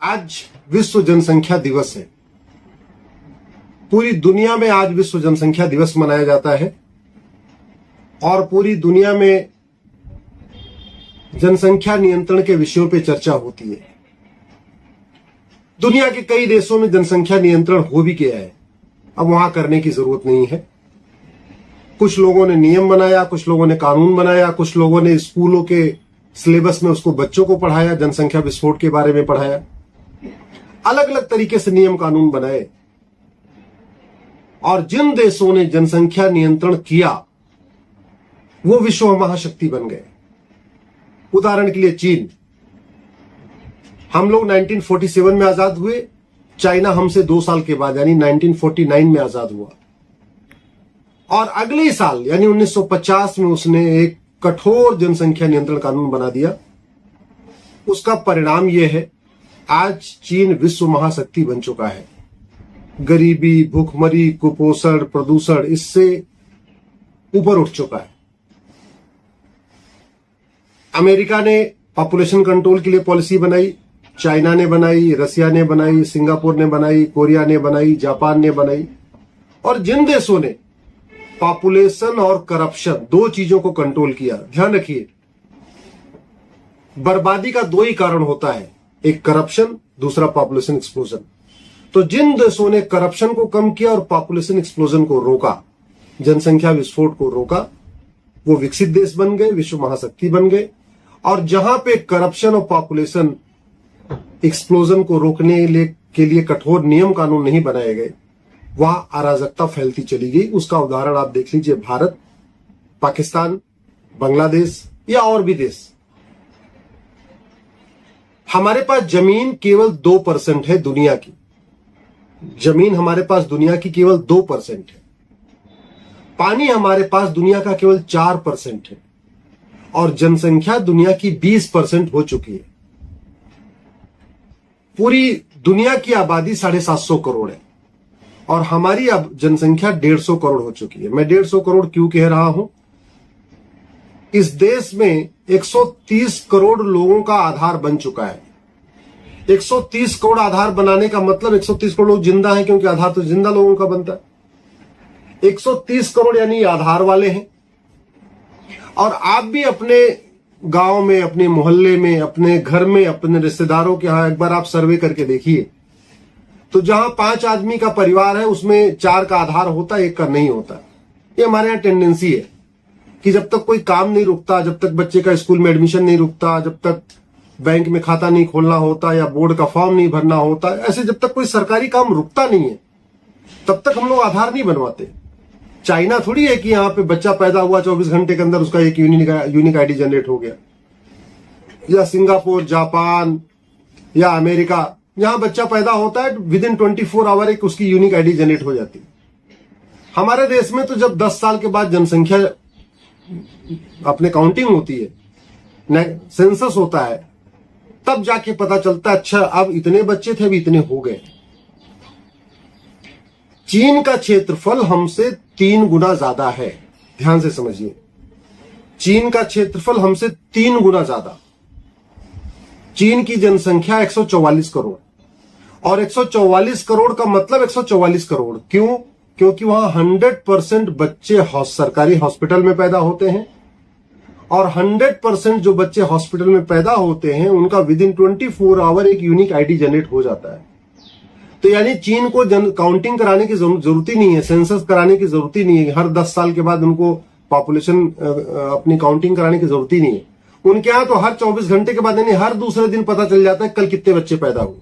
आज विश्व जनसंख्या दिवस है। पूरी दुनिया में आज विश्व जनसंख्या दिवस मनाया जाता है और पूरी दुनिया में जनसंख्या नियंत्रण के विषयों पे चर्चा होती है। दुनिया के कई देशों में जनसंख्या नियंत्रण हो भी गया है, अब वहां करने की जरूरत नहीं है। कुछ लोगों ने नियम बनाया, कुछ लोगों ने कानून बनाया, कुछ लोगों ने स्कूलों के सिलेबस में उसको बच्चों को पढ़ाया, जनसंख्या विस्फोट के बारे में पढ़ाया, अलग अलग तरीके से नियम कानून बनाए। और जिन देशों ने जनसंख्या नियंत्रण किया वो विश्व महाशक्ति बन गए। उदाहरण के लिए चीन, हम लोग 1947 में आजाद हुए, चाइना हमसे 2 साल के बाद यानी 1949 में आजाद हुआ और अगले ही साल यानी 1950 में उसने एक कठोर जनसंख्या नियंत्रण कानून बना दिया। उसका परिणाम यह है, आज चीन विश्व महाशक्ति बन चुका है। गरीबी, भूखमरी, कुपोषण, प्रदूषण इससे ऊपर उठ चुका है। अमेरिका ने पॉपुलेशन कंट्रोल के लिए पॉलिसी बनाई, चाइना ने बनाई, रसिया ने बनाई, सिंगापुर ने बनाई, कोरिया ने बनाई, जापान ने बनाई। और जिन देशों ने पॉपुलेशन और करप्शन 2 चीजों को कंट्रोल किया, ध्यान रखिए, बर्बादी का 2 ही कारण होता है, एक करप्शन, दूसरा पॉपुलेशन एक्सप्लोजन। तो जिन देशों ने करप्शन को कम किया और पॉपुलेशन एक्सप्लोजन को रोका, जनसंख्या विस्फोट को रोका, वो विकसित देश बन गए, विश्व महाशक्ति बन गए। और जहां पे करप्शन और पॉपुलेशन एक्सप्लोजन को रोकने के लिए कठोर नियम कानून नहीं बनाए गए, वहां अराजकता फैलती चली गई। उसका उदाहरण आप देख लीजिए, भारत, पाकिस्तान, बांग्लादेश या और भी देश। हमारे पास जमीन केवल 2% है दुनिया की। जमीन हमारे पास दुनिया की केवल 2% है। पानी हमारे पास दुनिया का केवल 4% है और जनसंख्या दुनिया की 20% हो चुकी है। पूरी दुनिया की आबादी 750 करोड़ है और हमारी अब जनसंख्या 150 करोड़ हो चुकी है। मैं 150 करोड़ क्यों कह रहा हूं? इस देश में 130 करोड़ लोगों का आधार बन चुका है। 130 करोड़ आधार बनाने का मतलब 130 करोड़ लोग जिंदा हैं, क्योंकि आधार तो जिंदा लोगों का बनता है। 130 करोड़ यानी आधार वाले हैं। और आप भी अपने गांव में, अपने मोहल्ले में, अपने घर में, अपने रिश्तेदारों के यहां एक बार आप सर्वे करके देखिए, तो जहां 5 आदमी का परिवार है उसमें 4 का आधार होता है, 1 का नहीं होता। ये हमारे यहां टेंडेंसी है कि जब तक कोई काम नहीं रुकता, जब तक बच्चे का स्कूल में एडमिशन नहीं रुकता, जब तक बैंक में खाता नहीं खोलना होता या बोर्ड का फॉर्म नहीं भरना होता, ऐसे जब तक कोई सरकारी काम रुकता नहीं है तब तक हम लोग आधार नहीं बनवाते। चाइना थोड़ी है कि यहां पे बच्चा पैदा हुआ 24 घंटे के अंदर उसका एक यूनिक आईडी जनरेट हो गया। या सिंगापुर, जापान या अमेरिका, यहां बच्चा पैदा होता है विदिन 24 आवर एक उसकी यूनिक आईडी जनरेट हो जाती है। हमारे देश में तो जब 10 साल के बाद जनसंख्या अपने काउंटिंग होती है, सेंसस होता है, तब जाके पता चलता है अच्छा अब इतने बच्चे थे, अब इतने हो गए। चीन का क्षेत्रफल हमसे 3 गुना ज्यादा है, ध्यान से समझिए। चीन का क्षेत्रफल हमसे 3 गुना ज्यादा। चीन की जनसंख्या 144 करोड़ और 144 करोड़ का मतलब 144 करोड़ क्यों? क्योंकि वहां 100% बच्चे सरकारी हॉस्पिटल में पैदा होते हैं और 100% जो बच्चे हॉस्पिटल में पैदा होते हैं उनका विदिन 24 आवर एक यूनिक आईडी जनरेट हो जाता है। तो यानी चीन को काउंटिंग कराने की जरूरत ही नहीं है, सेंसस कराने की जरूरत ही नहीं है। हर 10 साल के बाद उनको पॉपुलेशन अपनी काउंटिंग कराने की जरूरत ही नहीं है। उनके यहां तो हर 24 घंटे के बाद यानी हर दूसरे दिन पता चल जाता है कल कितने बच्चे पैदा हुए।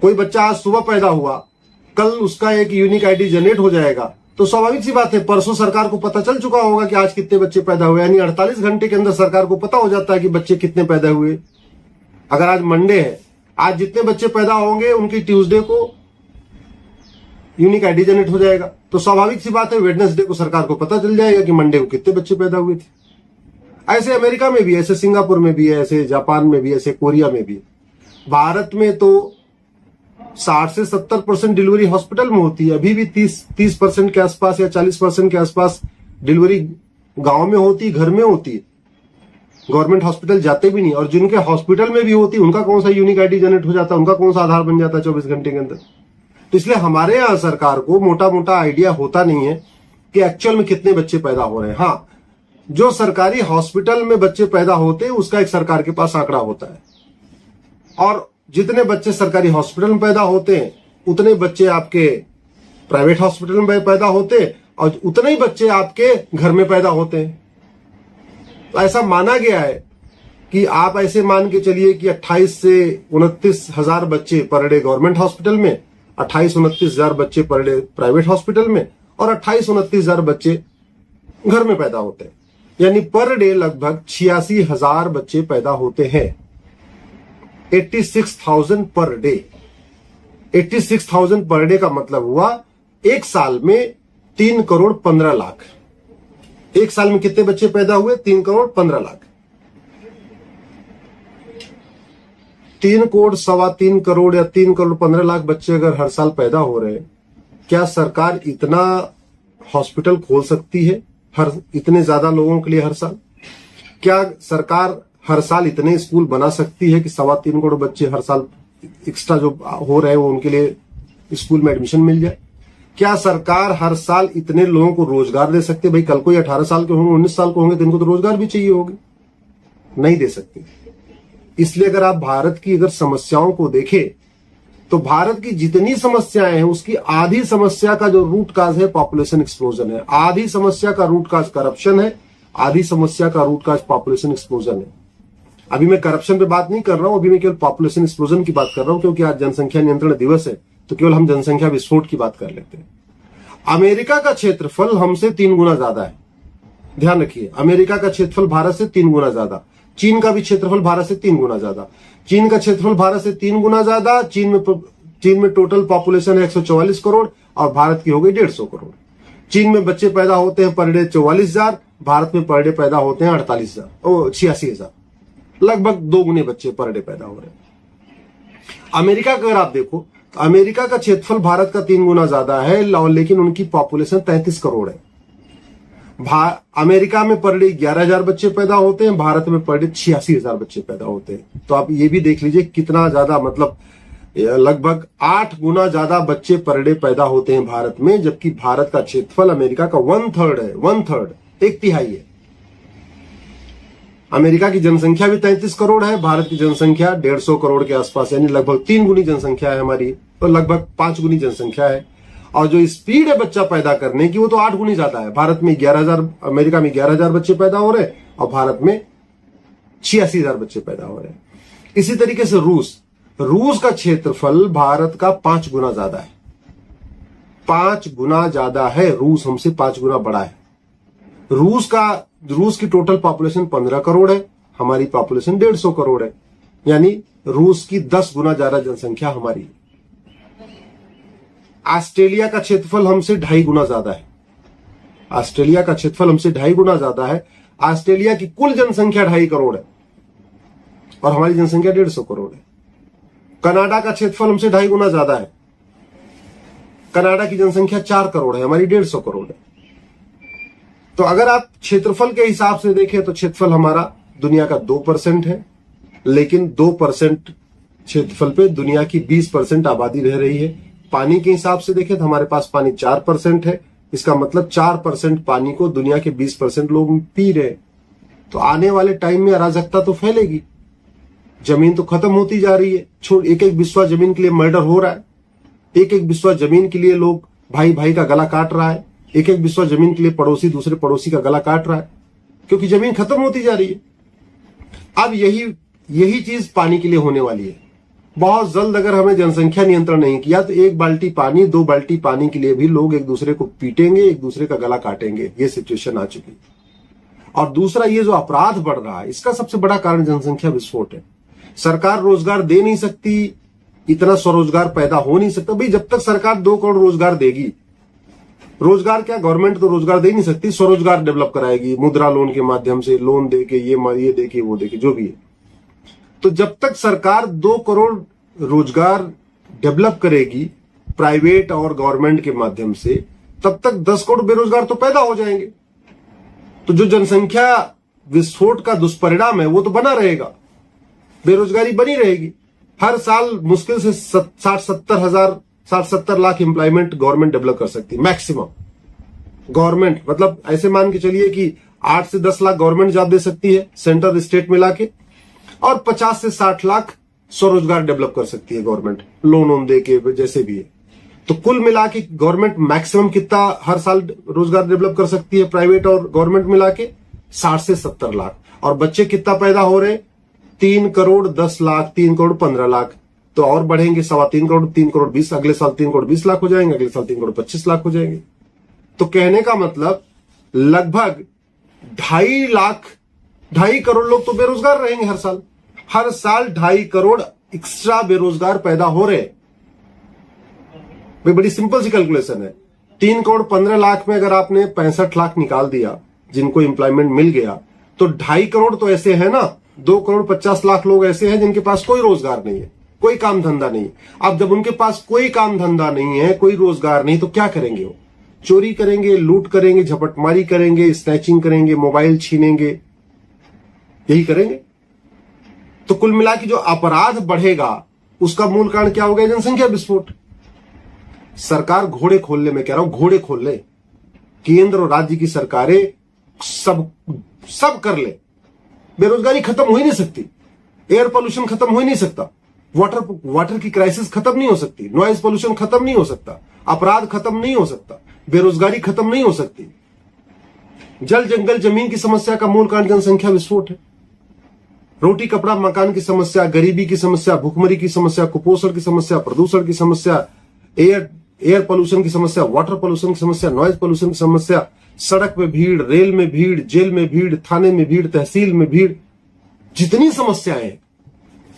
कोई बच्चा आज सुबह पैदा हुआ, कल उसका एक यूनिक आईडी जनरेट हो जाएगा, तो स्वाभाविक सी बात है परसों सरकार को पता चल चुका होगा कि आज कितने बच्चे पैदा हुए। यानी 48 घंटे के अंदर सरकार को पता हो जाता है कि बच्चे कितने पैदा हुए। अगर आज मंडे है, आज जितने बच्चे पैदा होंगे उनकी ट्यूसडे को यूनिक आईडी जनरेट हो जाएगा। तो स्वाभाविक सी बात है वेडनेसडे को सरकार को पता चल जाएगा कि मंडे को कितने बच्चे पैदा हुए थे। ऐसे अमेरिका में भी, ऐसे सिंगापुर में भी है, ऐसे जापान में भी, ऐसे कोरिया में भी। भारत में तो 60 से 70% डिलीवरी हॉस्पिटल में होती है। अभी भी 30% के आसपास या 40% के आसपास डिलीवरी गांव में होती, घर में होती है। गवर्नमेंट हॉस्पिटल जाते भी नहीं, और जिनके हॉस्पिटल में भी होती उनका कौन सा यूनिक आईडी जनरेट हो जाता, उनका कौन सा आधार बन जाता 24 घंटे के अंदर। तो इसलिए हमारे यहां सरकार को मोटा मोटा आइडिया होता नहीं है कि एक्चुअल में कितने बच्चे पैदा हो रहे हैं। हाँ, जो सरकारी हॉस्पिटल में बच्चे पैदा होते हैं उसका एक सरकार के पास आंकड़ा होता है, और जितने बच्चे सरकारी हॉस्पिटल में पैदा होते हैं उतने बच्चे आपके प्राइवेट हॉस्पिटल में पैदा होते हैं, और उतने ही बच्चे आपके घर में पैदा होते हैं। तो ऐसा माना गया है कि आप ऐसे मान के चलिए कि 28 से 29 हजार बच्चे पर डे गवर्नमेंट हॉस्पिटल में, 28-29 हजार बच्चे पर डे प्राइवेट हॉस्पिटल में, और 28-29 हजार बच्चे घर में पैदा होते हैं। यानी पर डे लगभग 86 हजार बच्चे पैदा होते हैं। 86,000 पर डे। 86,000 पर डे का मतलब हुआ एक साल में 3 करोड़ 15 लाख। एक साल में कितने बच्चे पैदा हुए? 3 करोड़ 15 लाख। 3 करोड़, 3.25 करोड़ या 3 करोड़ 15 लाख बच्चे अगर हर साल पैदा हो रहे हैं, क्या सरकार इतना हॉस्पिटल खोल सकती है हर इतने ज्यादा लोगों के लिए हर साल? क्या सरकार हर साल इतने स्कूल बना सकती है कि 3.25 करोड़ बच्चे हर साल एक्स्ट्रा जो हो रहे हैं वो उनके लिए स्कूल में एडमिशन मिल जाए? क्या सरकार हर साल इतने लोगों को रोजगार दे सकती है? भाई कल को ये 18 साल के होंगे, 19 साल के होंगे, तो इनको तो रोजगार भी चाहिए होगी, नहीं दे सकती। इसलिए अगर आप भारत की अगर समस्याओं को देखें तो भारत की जितनी समस्याएं हैं उसकी आधी समस्या का जो रूट काज है पॉपुलेशन एक्सप्लोजन है, आधी समस्या का रूट काज करप्शन है, आधी समस्या का रूट काज पॉपुलेशन एक्सप्लोजन है। अभी मैं करप्शन पे बात नहीं कर रहा हूं, अभी मैं केवल पॉपुलेशन एक्सप्लोजन की बात कर रहा हूं, क्योंकि आज जनसंख्या नियंत्रण दिवस है तो केवल हम जनसंख्या विस्फोट की बात कर लेते हैं। अमेरिका का क्षेत्रफल हमसे 3 गुना ज्यादा है। ध्यान रखिए, अमेरिका का क्षेत्रफल भारत से 3 गुना ज्यादा। चीन का भी क्षेत्रफल भारत से 3 गुना ज्यादा। चीन का क्षेत्रफल भारत से 3 गुना ज्यादा। चीन में टोटल पॉपुलेशन है 144 करोड़ और भारत की हो गई 150 करोड़। चीन में बच्चे पैदा होते हैं पर डे 44,000, भारत में पर डे पैदा होते हैं 86,000, लगभग 2 गुने बच्चे पर डे पैदा हो रहे हैं। अमेरिका का अगर आप देखो तो अमेरिका का क्षेत्रफल भारत का 3 गुना ज्यादा है, लेकिन उनकी पॉपुलेशन 33 करोड़ है। अमेरिका में पर डे 11,000 बच्चे पैदा होते हैं, भारत में पर डे 86,000 बच्चे पैदा होते हैं। तो आप ये भी देख लीजिए कितना ज्यादा, मतलब लगभग 8 गुना ज्यादा बच्चे पर डे पैदा होते हैं भारत में, जबकि भारत का क्षेत्रफल अमेरिका का 1/3 है। 1/3, 1/3 है। अमेरिका की जनसंख्या भी 33 करोड़ है, भारत की जनसंख्या 150 करोड़ के आसपास, यानी लगभग 3 गुनी जनसंख्या है हमारी, तो लगभग 5 गुनी जनसंख्या है। और जो स्पीड है बच्चा पैदा करने की वो तो 8 गुनी ज्यादा है। भारत में 11,000, अमेरिका में 11,000 बच्चे पैदा हो रहे हैं और भारत में 86,000 बच्चे पैदा हो रहे हैं। इसी तरीके से रूस का क्षेत्रफल भारत का 5 गुना ज्यादा है। 5 गुना ज्यादा है, रूस हमसे 5 गुना बड़ा है। रूस की टोटल पॉपुलेशन 15 करोड़ है, हमारी पॉपुलेशन 150 करोड़ है, यानी रूस की 10 गुना ज्यादा जनसंख्या हमारी। ऑस्ट्रेलिया का क्षेत्रफल हमसे 2.5 गुना ज्यादा है। ऑस्ट्रेलिया का क्षेत्रफल हमसे 2.5 गुना ज्यादा है। ऑस्ट्रेलिया की कुल जनसंख्या 2.5 करोड़ है और हमारी जनसंख्या 150 करोड़ है। कनाडा का क्षेत्रफल हमसे 2.5 गुना ज्यादा है। कनाडा की जनसंख्या 4 करोड़ है, हमारी 150 करोड़ है। तो अगर आप क्षेत्रफल के हिसाब से देखें तो क्षेत्रफल हमारा दुनिया का 2% है, लेकिन 2% क्षेत्रफल पे दुनिया की 20% आबादी रह रही है। पानी के हिसाब से देखें तो हमारे पास पानी 4% है, इसका मतलब 4% पानी को दुनिया के 20% लोग पी रहे हैं। तो आने वाले टाइम में अराजकता तो फैलेगी, जमीन तो खत्म होती जा रही है। एक एक बिस्वा जमीन के लिए मर्डर हो रहा है, एक एक बिस्वा जमीन के लिए लोग भाई भाई का गला काट रहा है, एक एक बिस्वा जमीन के लिए पड़ोसी दूसरे पड़ोसी का गला काट रहा है, क्योंकि जमीन खत्म होती जा रही है। अब यही चीज पानी के लिए होने वाली है। बहुत जल्द अगर हमें जनसंख्या नियंत्रण नहीं किया तो 1 बाल्टी पानी 2 बाल्टी पानी के लिए भी लोग एक दूसरे को पीटेंगे, एक दूसरे का गला काटेंगे। ये सिचुएशन आ चुकी। और दूसरा, ये जो अपराध बढ़ रहा है इसका सबसे बड़ा कारण जनसंख्या विस्फोट है। सरकार रोजगार दे नहीं सकती, इतना स्वरोजगार पैदा हो नहीं सकता। भाई जब तक सरकार 2 करोड़ रोजगार देगी, रोजगार क्या, गवर्नमेंट तो रोजगार दे नहीं सकती, स्वरोजगार डेवलप कराएगी मुद्रा लोन के माध्यम से, लोन देके ये देके वो देके जो भी है। तो जब तक सरकार 2 करोड़ रोजगार डेवलप करेगी प्राइवेट और गवर्नमेंट के माध्यम से, तब तक 10 करोड़ बेरोजगार तो पैदा हो जाएंगे। तो जो जनसंख्या विस्फोट का दुष्परिणाम है वो तो बना रहेगा, बेरोजगारी बनी रहेगी। हर साल मुश्किल से 60-70 लाख एम्प्लॉयमेंट गवर्नमेंट डेवलप कर सकती है मैक्सिमम। गवर्नमेंट मतलब ऐसे मान के चलिए कि 8 से 10 लाख गवर्नमेंट जॉब दे सकती है सेंटर स्टेट मिला के, और 50 से 60 लाख स्वरोजगार डेवलप कर सकती है गवर्नमेंट, लोन वोन दे के जैसे भी है। तो कुल मिला के गवर्नमेंट मैक्सिमम कितना हर साल रोजगार डेवलप कर सकती है, प्राइवेट और गवर्नमेंट मिला के 60 से 70 लाख। और बच्चे कितना पैदा हो रहे, 3 करोड़ 10 लाख, 3 करोड़ 15 लाख, तो और बढ़ेंगे 3.25 करोड़, 3 करोड़ 20, अगले साल 3 करोड़ 20 लाख हो जाएंगे, अगले साल 3 करोड़ 25 लाख हो जाएंगे। तो कहने का मतलब लगभग 2.5 करोड़ लोग तो बेरोजगार रहेंगे हर साल। हर साल 2.5 करोड़ एक्स्ट्रा बेरोजगार पैदा हो रहे। भाई बड़ी सिंपल सी कैलकुलेशन है। 3 करोड़ 15 लाख में अगर आपने 65 लाख निकाल दिया जिनको एम्प्लॉयमेंट मिल गया, तो 2.5 करोड़ तो ऐसे है ना, 2 करोड़ 50 लाख लोग ऐसे हैं जिनके पास कोई रोजगार नहीं है, कोई काम धंधा नहीं। अब जब उनके पास कोई काम धंधा नहीं है, कोई रोजगार नहीं, तो क्या करेंगे वो? चोरी करेंगे, लूट करेंगे, झपटमारी करेंगे, स्नैचिंग करेंगे, मोबाइल छीनेंगे, यही करेंगे। तो कुल मिला के जो अपराध बढ़ेगा उसका मूल कारण क्या हो गया? जनसंख्या विस्फोट। सरकार घोड़े खोल ले, मैं कह रहा हूं घोड़े खोल ले, केंद्र और राज्य की सरकारें सब कर ले। बेरोजगारी खत्म हो ही नहीं सकती, एयर पोल्यूशन खत्म हो ही नहीं सकता, वाटर की क्राइसिस खत्म नहीं हो सकती, नॉइज पोल्यूशन खत्म नहीं हो सकता, अपराध खत्म नहीं हो सकता, बेरोजगारी खत्म नहीं हो सकती। जल जंगल जमीन की समस्या का मूल कारण जनसंख्या विस्फोट है। रोटी कपड़ा मकान की समस्या, गरीबी की समस्या, भूखमरी की समस्या, कुपोषण की समस्या, प्रदूषण की समस्या, एयर पोल्यूशन की समस्या, वाटर पोल्यूशन की समस्या, नॉइज पोल्यूशन की समस्या, सड़क पे भीड़, रेल में भीड़, जेल में भीड़, थाने में भीड़, तहसील में भीड़, जितनी समस्याएं हैं,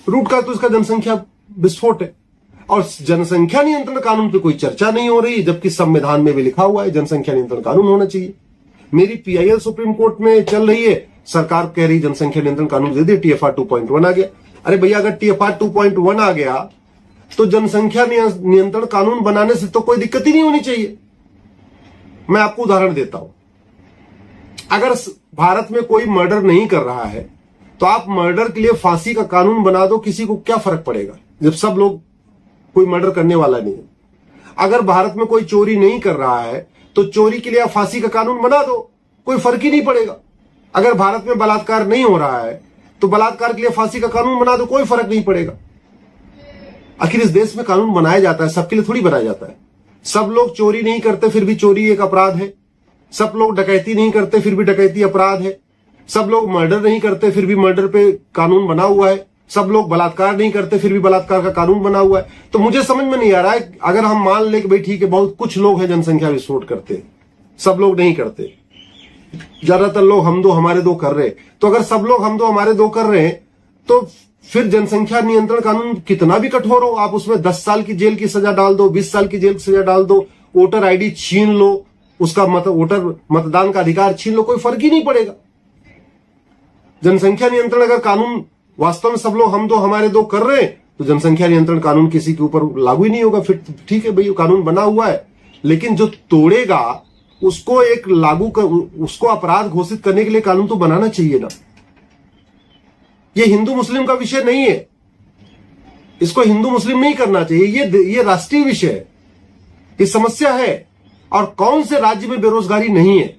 रूट का तो इसका जनसंख्या विस्फोट है। और जनसंख्या नियंत्रण कानून पे कोई चर्चा नहीं हो रही, जबकि संविधान में भी लिखा हुआ है जनसंख्या नियंत्रण कानून होना चाहिए। मेरी पीआईएल सुप्रीम कोर्ट में चल रही है, सरकार कह रही जनसंख्या नियंत्रण कानून दे दिए, TFR 2.1 आ गया। अरे भैया अगर TFR 2.1 आ गया तो जनसंख्या नियंत्रण कानून बनाने से तो कोई दिक्कत ही नहीं होनी चाहिए। मैं आपको उदाहरण देता हूं, अगर भारत में कोई मर्डर नहीं कर रहा है तो आप मर्डर के लिए फांसी का कानून बना दो, किसी को क्या फर्क पड़ेगा जब सब लोग कोई मर्डर करने वाला नहीं है। अगर भारत में कोई चोरी नहीं कर रहा है तो चोरी के लिए आप फांसी का कानून बना दो, कोई फर्क ही नहीं पड़ेगा। अगर भारत में बलात्कार नहीं हो रहा है तो बलात्कार के लिए फांसी का कानून बना दो, कोई फर्क नहीं पड़ेगा। आखिर इस देश में कानून बनाया जाता है, सबके लिए थोड़ी बनाया जाता है। सब लोग चोरी नहीं करते फिर भी चोरी एक अपराध है, सब लोग डकैती नहीं करते फिर भी डकैती अपराध है, सब लोग मर्डर नहीं करते फिर भी मर्डर पे कानून बना हुआ है, सब लोग बलात्कार नहीं करते फिर भी बलात्कार का कानून बना हुआ है। तो मुझे समझ में नहीं आ रहा है, अगर हम मान ले कि भाई ठीक है बहुत कुछ लोग हैं जनसंख्या विस्फोट करते, सब लोग नहीं करते, ज्यादातर लोग हम दो हमारे दो कर रहे, तो अगर सब लोग हम दो हमारे दो कर रहे हैं तो फिर जनसंख्या नियंत्रण कानून कितना भी कठोर हो, आप उसमें 10 साल की जेल की सजा डाल दो, 20 साल की जेल की सजा डाल दो, वोटर आईडी छीन लो, उसका वोटर मतदान का अधिकार छीन लो, कोई फर्क ही नहीं पड़ेगा। जनसंख्या नियंत्रण अगर कानून वास्तव में सब लोग हम दो हमारे दो कर रहे हैं तो जनसंख्या नियंत्रण कानून किसी के ऊपर लागू ही नहीं होगा। फिर ठीक है भाई कानून बना हुआ है, लेकिन जो तोड़ेगा उसको एक उसको अपराध घोषित करने के लिए कानून तो बनाना चाहिए ना। ये हिंदू मुस्लिम का विषय नहीं है, इसको हिंदू मुस्लिम नहीं करना चाहिए, ये राष्ट्रीय विषय है, ये समस्या है। और कौन से राज्य में बेरोजगारी नहीं है?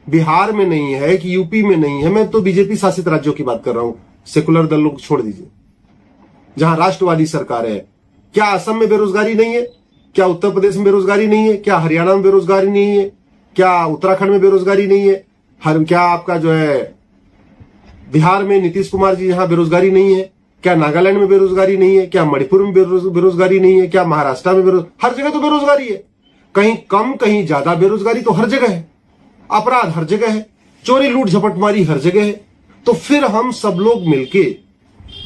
बिहार में नहीं है कि यूपी में नहीं है, मैं तो बीजेपी शासित राज्यों की बात कर रहा हूं, सेकुलर दलों को छोड़ दीजिए, जहां राष्ट्रवादी सरकार है। क्या असम में बेरोजगारी नहीं है? क्या उत्तर प्रदेश में बेरोजगारी नहीं है? क्या हरियाणा में बेरोजगारी नहीं है? क्या उत्तराखंड में बेरोजगारी नहीं है? क्या आपका जो है बिहार में नीतीश कुमार जी यहां बेरोजगारी नहीं है? क्या नागालैंड में बेरोजगारी नहीं है? क्या मणिपुर में बेरोजगारी नहीं है? क्या महाराष्ट्र में हर जगह तो बेरोजगारी है, कहीं कम कहीं ज्यादा बेरोजगारी तो हर जगह है, अपराध हर जगह है, चोरी लूट झपटमारी हर जगह है। तो फिर हम सब लोग मिलके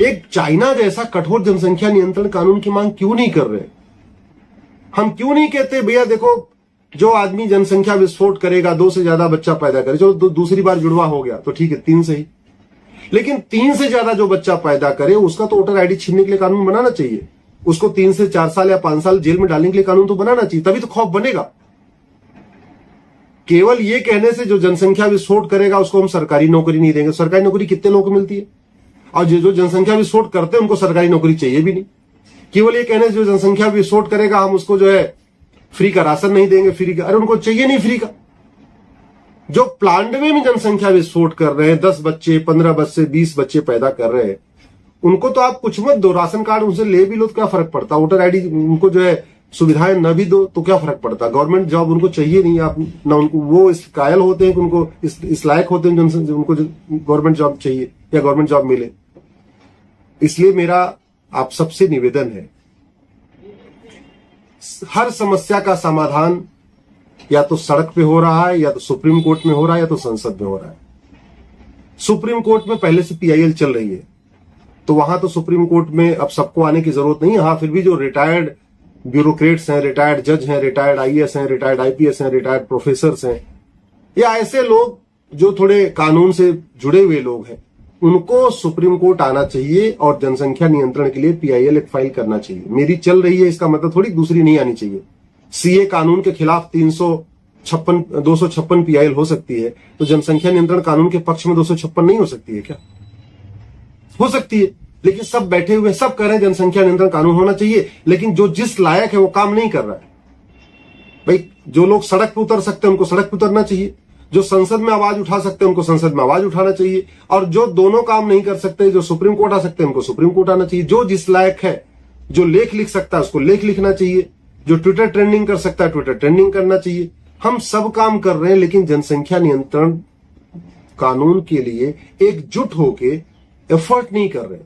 एक चाइना जैसा कठोर जनसंख्या नियंत्रण कानून की मांग क्यों नहीं कर रहे? हम क्यों नहीं कहते भैया देखो जो आदमी जनसंख्या विस्फोट करेगा, 2 से ज्यादा बच्चा पैदा करे, चलो दूसरी बार जुड़वा हो गया तो ठीक है 3 से ही, लेकिन 3 से ज्यादा जो बच्चा पैदा करे उसका तो वोटर आईडी छीनने के लिए कानून बनाना चाहिए, उसको 3 से 4 साल या 5 साल जेल में डालने के लिए कानून तो बनाना चाहिए, तभी तो खौफ बनेगा। केवल ये कहने से जो जनसंख्या विस्फोट करेगा उसको हम सरकारी नौकरी नहीं देंगे। सरकारी नौकरी कितने लोगों को मिलती है, और जो जनसंख्या विस्फोट करते हैं उनको सरकारी नौकरी चाहिए भी नहीं। केवल ये कहने से जो जनसंख्या विस्फोट करेगा हम उसको जो है फ्री का राशन नहीं देंगे, फ्री का, अरे उनको चाहिए नहीं फ्री का। जो प्लांट में जनसंख्या विस्फोट कर रहे हैं, 10 बच्चे 15 बच्चे 20 बच्चे पैदा कर रहे हैं, उनको तो आप कुछ मत दो, राशन कार्ड उनसे ले भी लो तो क्या फर्क पड़ता, वोटर आईडी उनको जो है सुविधाएं न भी दो तो क्या फर्क पड़ता। गवर्नमेंट जॉब उनको चाहिए नहीं, आप ना उनको, वो इस कायल होते हैं कि उनको इस लायक होते हैं उनको गवर्नमेंट जॉब चाहिए या गवर्नमेंट जॉब मिले। इसलिए मेरा आप सबसे निवेदन है, हर समस्या का समाधान या तो सड़क पे हो रहा है, या तो सुप्रीम कोर्ट में हो रहा है, या तो संसद में हो रहा है। सुप्रीम कोर्ट में पहले से पीआईएल चल रही है, तो वहां तो सुप्रीम कोर्ट में अब सबको आने की जरूरत नहीं है। हाँ, फिर भी जो रिटायर्ड ब्यूरोक्रेट्स हैं, रिटायर्ड जज हैं, रिटायर्ड आईएएस हैं, रिटायर्ड आईपीएस हैं, रिटायर्ड प्रोफेसर्स हैं, या ऐसे लोग जो थोड़े कानून से जुड़े हुए लोग हैं, उनको सुप्रीम कोर्ट आना चाहिए और जनसंख्या नियंत्रण के लिए पीआईएल एक फाइल करना चाहिए। मेरी चल रही है, इसका मतलब थोड़ी दूसरी नहीं आनी चाहिए। सीए कानून के खिलाफ 256 पीआईएल हो सकती है, तो जनसंख्या नियंत्रण कानून के पक्ष में 256 नहीं हो सकती है क्या? हो सकती है, लेकिन सब बैठे हुए सब कह रहे हैं जनसंख्या नियंत्रण कानून होना चाहिए, लेकिन जो जिस लायक है वो काम नहीं कर रहा है। भाई, जो लोग सड़क पर उतर सकते हैं उनको सड़क पर उतरना चाहिए, जो संसद में आवाज उठा सकते हैं उनको संसद में आवाज उठाना चाहिए, और जो दोनों काम नहीं कर सकते, जो सुप्रीम कोर्ट आ सकते हैं उनको सुप्रीम कोर्ट आना चाहिए। जो जिस लायक है, जो लेख लिख सकता है उसको लेख लिखना चाहिए, जो ट्विटर ट्रेंडिंग कर सकता है ट्विटर ट्रेंडिंग करना चाहिए। हम सब काम कर रहे हैं, लेकिन जनसंख्या नियंत्रण कानून के लिए एकजुट होके एफर्ट नहीं कर रहे।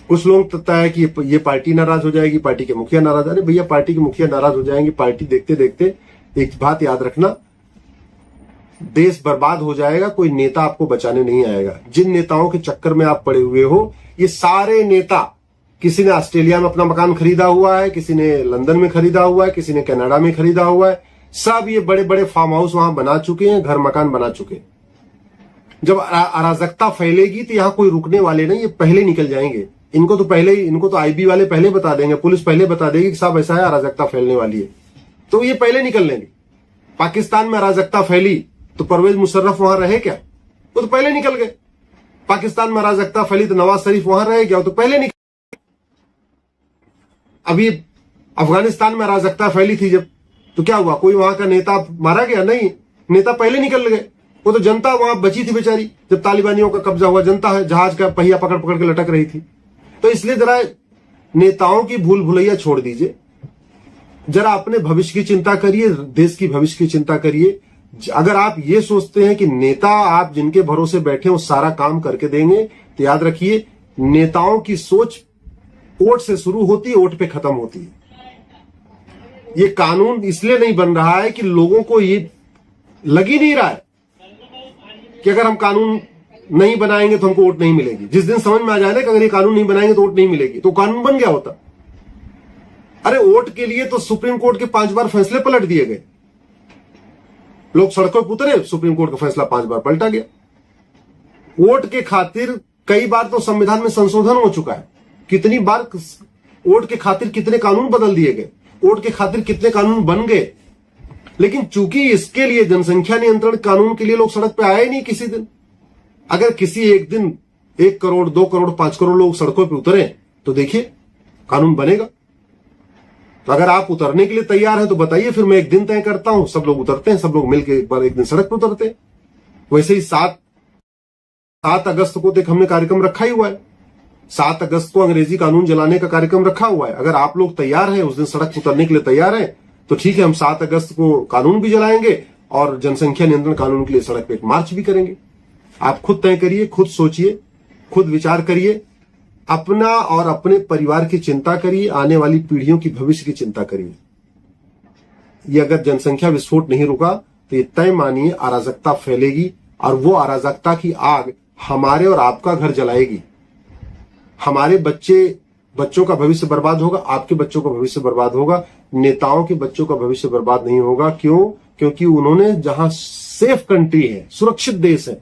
कुछ लोग कहता है कि ये पार्टी नाराज हो जाएगी, पार्टी के मुखिया नाराज। अरे भैया, पार्टी के मुखिया नाराज हो जाएंगे, पार्टी देखते देखते एक बात याद रखना, देश बर्बाद हो जाएगा, कोई नेता आपको बचाने नहीं आएगा। जिन नेताओं के चक्कर में आप पड़े हुए हो, ये सारे नेता, किसी ने ऑस्ट्रेलिया में अपना मकान खरीदा हुआ है, किसी ने लंदन में खरीदा हुआ है, किसी ने कनाडा में खरीदा हुआ है, सब ये बड़े बड़े फार्म हाउस वहां बना चुके हैं, घर मकान बना चुके हैं। जब अराजकता फैलेगी तो यहां कोई रुकने वाले नहीं, ये पहले निकल जाएंगे। इनको तो आईबी वाले पहले बता देंगे, पुलिस पहले बता देगी कि साहब ऐसा है, अराजकता फैलने वाली है, तो ये पहले निकल लेंगे। पाकिस्तान में अराजकता फैली तो परवेज मुशर्रफ वहां रहे क्या? वो तो पहले निकल गए। पाकिस्तान में अराजकता फैली तो नवाज शरीफ वहां रहे क्या? वो तो पहले निकल। अभी अफगानिस्तान में अराजकता फैली थी जब, तो क्या हुआ? कोई वहां का नेता मारा गया? नहीं, नेता पहले निकल गए। वो तो जनता वहां बची थी बेचारी, जब तालिबानियों का कब्जा हुआ, जनता है जहाज का पहिया पकड़ पकड़ के लटक रही थी। तो इसलिए जरा नेताओं की भूल भुलैया छोड़ दीजिए, जरा अपने भविष्य की चिंता करिए, देश की भविष्य की चिंता करिए। अगर आप ये सोचते हैं कि नेता आप जिनके भरोसे बैठे वो सारा काम करके देंगे, तो याद रखिए, नेताओं की सोच वोट से शुरू होती है, वोट पे खत्म होती है। ये कानून इसलिए नहीं बन रहा है कि लोगों को ये लग ही नहीं रहा है कि अगर हम कानून नहीं बनाएंगे तो हमको वोट नहीं मिलेगी। जिस दिन समझ में आ जाए ना कि अगर ये कानून नहीं बनाएंगे तो वोट नहीं मिलेगी, तो कानून बन गया होता। अरे वोट के लिए तो सुप्रीम कोर्ट के 5 बार फैसले पलट दिए गए। लोग सड़कों पर उतरे, सुप्रीम कोर्ट का फैसला 5 बार पलटा गया। वोट के खातिर कई बार तो संविधान में संशोधन हो चुका है। कितनी बार वोट के खातिर कितने कानून बदल दिए गए, वोट के खातिर कितने कानून बन गए। लेकिन चूंकि इसके लिए, जनसंख्या नियंत्रण कानून के लिए लोग सड़क पे आए नहीं किसी दिन। अगर किसी एक दिन 1 करोड़ 2 करोड़ 5 करोड़ लोग सड़कों पे उतरे तो देखिए कानून बनेगा। तो अगर आप उतरने के लिए तैयार हैं तो बताइए, फिर मैं एक दिन तय करता हूं, सब लोग उतरते हैं, सब लोग मिलकर एक बार एक दिन सड़क पर उतरते हैं। वैसे ही 7 अगस्त को तो हमने कार्यक्रम रखा ही हुआ है। 7 अगस्त को अंग्रेजी कानून जलाने का कार्यक्रम रखा हुआ है। अगर आप लोग तैयार हैं, उस दिन सड़क पर उतरने के लिए तैयार हैं, तो ठीक है, हम 7 अगस्त को कानून भी जलाएंगे और जनसंख्या नियंत्रण कानून के लिए सड़क पे एक मार्च भी करेंगे। आप खुद तय करिए, खुद सोचिए, खुद विचार करिए, अपना और अपने परिवार की चिंता करिए, आने वाली पीढ़ियों की भविष्य की चिंता करिए। ये अगर जनसंख्या विस्फोट नहीं रुका तो ये तय मानिए अराजकता फैलेगी, और वो अराजकता की आग हमारे और आपका घर जलाएगी। हमारे बच्चों का भविष्य बर्बाद होगा, आपके बच्चों का भविष्य बर्बाद होगा, नेताओं के बच्चों का भविष्य बर्बाद नहीं होगा। क्यों? क्योंकि उन्होंने जहां सेफ कंट्री है, सुरक्षित देश है,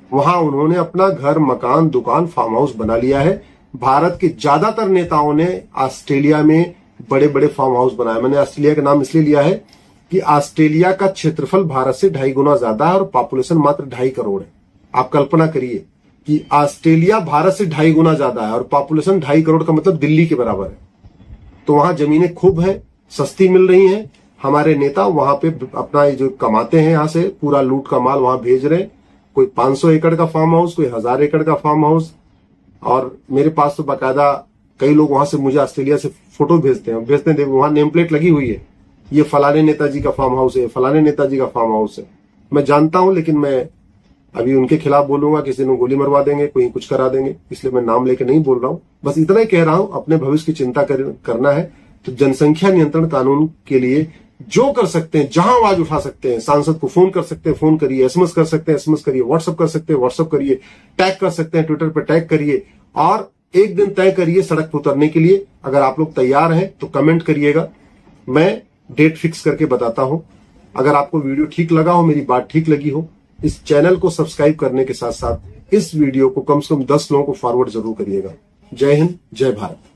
वहां उन्होंने अपना घर, मकान, दुकान, फार्म हाउस बना लिया है। भारत के ज्यादातर नेताओं ने ऑस्ट्रेलिया में बड़े बड़े फार्म हाउस बनाए। मैंने ऑस्ट्रेलिया का नाम इसलिए लिया है कि ऑस्ट्रेलिया का क्षेत्रफल भारत से 2.5 गुना ज्यादा है और पॉपुलेशन मात्र 2.5 करोड़ है। आप कल्पना करिए कि ऑस्ट्रेलिया भारत से 2.5 गुना ज्यादा है और पॉपुलेशन 2.5 करोड़ का मतलब दिल्ली के बराबर है। तो वहां जमीनें खूब हैं, सस्ती मिल रही हैं। हमारे नेता वहां पे अपना जो कमाते हैं यहां से पूरा लूट का माल वहां भेज रहे हैं। कोई 500 एकड़ का फार्म हाउस, कोई 1000 एकड़ का फार्म हाउस। और मेरे पास तो बाकायदा कई लोग वहां से मुझे ऑस्ट्रेलिया से फोटो भेजते हैं, वहां नेम प्लेट लगी हुई है, ये फलाने नेताजी का फार्म हाउस है, फलाने नेताजी का फार्म हाउस है। मैं जानता हूं, लेकिन मैं अभी उनके खिलाफ बोलूंगा, किसी ने गोली मरवा देंगे, कोई कुछ करा देंगे, इसलिए मैं नाम लेके नहीं बोल रहा हूं। बस इतना ही कह रहा हूं, अपने भविष्य की चिंता करना है तो जनसंख्या नियंत्रण कानून के लिए जो कर सकते हैं, जहां आवाज उठा सकते हैं, सांसद को फोन कर सकते हैं, फोन करिए, एसएमएस कर सकते हैं, एसएमएस करिए, व्हाट्सएप कर सकते हैं, व्हाट्सएप करिए, टैग कर सकते हैं, ट्विटर पर टैग करिए और एक दिन तय करिए सड़क पर उतरने के लिए। अगर आप लोग तैयार हैं तो कमेंट करिएगा, मैं डेट फिक्स करके बताता हूं। अगर आपको वीडियो ठीक लगा हो, मेरी बात ठीक लगी हो, इस चैनल को सब्सक्राइब करने के साथ साथ इस वीडियो को कम से कम 10 लोगों को फॉरवर्ड जरूर करिएगा। जय हिंद, जय भारत।